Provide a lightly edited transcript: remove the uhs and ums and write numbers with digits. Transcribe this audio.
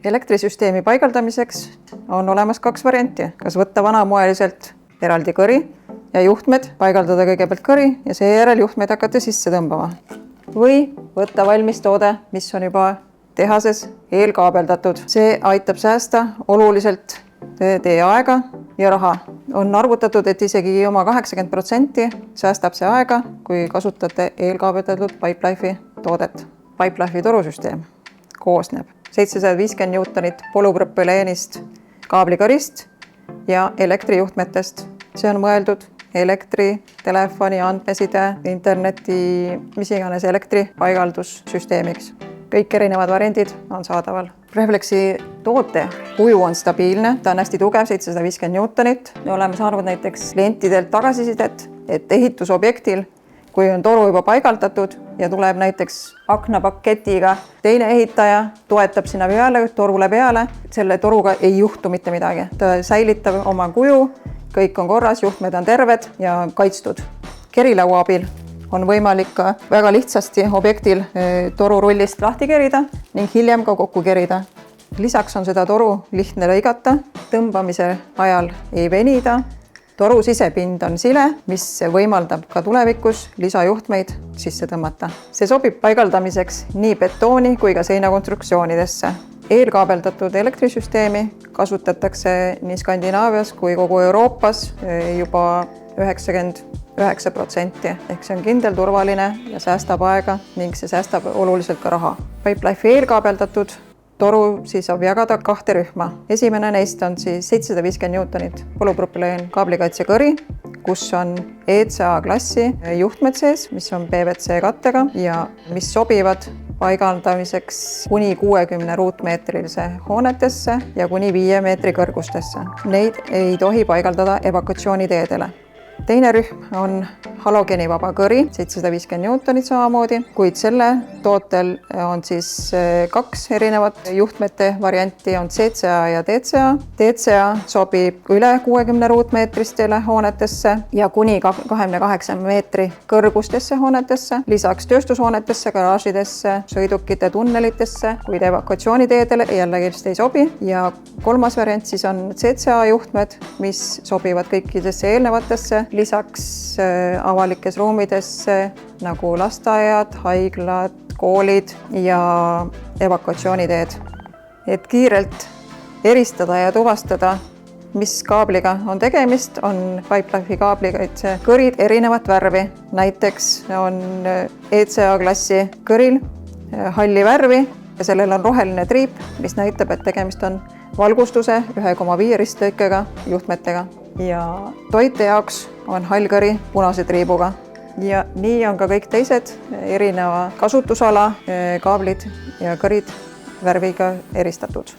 Elektrisüsteemi paigaldamiseks on olemas 2 varianti. Kas võtta vanamoeliselt eraldi kõri ja juhtmed, paigaldada kõigepealt kõri ja seejärel juhtmeid hakata sisse tõmbama. Või võtta valmis toode, mis on juba tehases eelkaabeldatud. See aitab säästa oluliselt teie aega ja raha. On arvutatud, et isegi oma 80% säästab see aega, kui kasutate eelkaabeldatud Pipelife'i toodet. Pipelife'i torusüsteem koosneb 750 Newtonit polüpropüleenist kaablikõrist ja elektrijuhtmetest. See on mõeldud elektri, telefoni, andmeside, interneti, mis iganes elektripaigaldussüsteemiks. Kõik erinevad variandid on saadaval. Reflexi toote kuju on stabiilne, ta on hästi tugev, 750 Newtonit. Me oleme saanud näiteks klientidelt tagasisidet, et ehitusobjektil, kui on toru juba paigaldatud ja tuleb näiteks aknapaketiga teine ehitaja, toetab sinna peale, torule peale, selle toruga ei juhtu mitte midagi. Ta säilitab oma kuju, kõik on korras, juhtmed on terved ja kaitstud. Kerilaua abil on võimalik ka väga lihtsasti objektil toru rullist lahti kerida ning hiljem ka kokku kerida. Lisaks on seda toru lihtne lõigata, tõmbamise ajal ei venida. Toru sisepind on sile, mis võimaldab ka tulevikus lisajuhtmeid sisse tõmmata. See sobib paigaldamiseks nii betooni kui ka seinakonstruktsioonidesse. Eelkaabeldatud elektrisüsteemi kasutatakse nii Skandinaavias kui kogu Euroopas juba 99%. Ehk see on kindel, turvaline ja säästab aega ning see säästab oluliselt ka raha. Pipelife'i eelkaabeldatud toru siis saab jagada 2 rühma. Esimene neist on siis 750 Newtonit polüpropüleen kaablikaitsekõri, kus on ECA klassi juhtmed sees, mis on PVC kattega ja mis sobivad paigaldamiseks kuni 60 ruutmeetrilise hoonetesse ja kuni 5 meetri kõrgustesse. Neid ei tohi paigaldada evakuatsiooniteedele. Teine rühm on halogeenivaba kõri, 750 Newtonit samamoodi, kuid selle tootel on siis 2 erinevat juhtmete varianti, on CCA ja DCA. DCA sobib üle 60 ruutmeetristele hoonetesse ja kuni 28 meetri kõrgustesse hoonetesse, lisaks tööstushoonetesse, garaažidesse, sõidukite tunnelitesse, kuid evakuatsiooniteedele jällegi ei sobi. Ja 3. variant siis on CCA juhtmed, mis sobivad kõikidesse eelnevatesse, lisaks avalikes ruumidesse nagu lasteaiad, haiglad, koolid ja evakuatsiooniteed. Et kiirelt eristada ja tuvastada, mis kaabliga on tegemist, on Pipelife'i kaablikaitse kõrid erinevat värvi. Näiteks on ECA klassi kõril halli värvi ja sellel on roheline triip, mis näitab, et tegemist on valgustuse 1,5 ristlõikega juhtmetega. Ja toite jaoks on hall kõri punase triibuga. Ja nii on ka kõik teised erineva kasutusala kaablid ja kõrid värviga eristatud.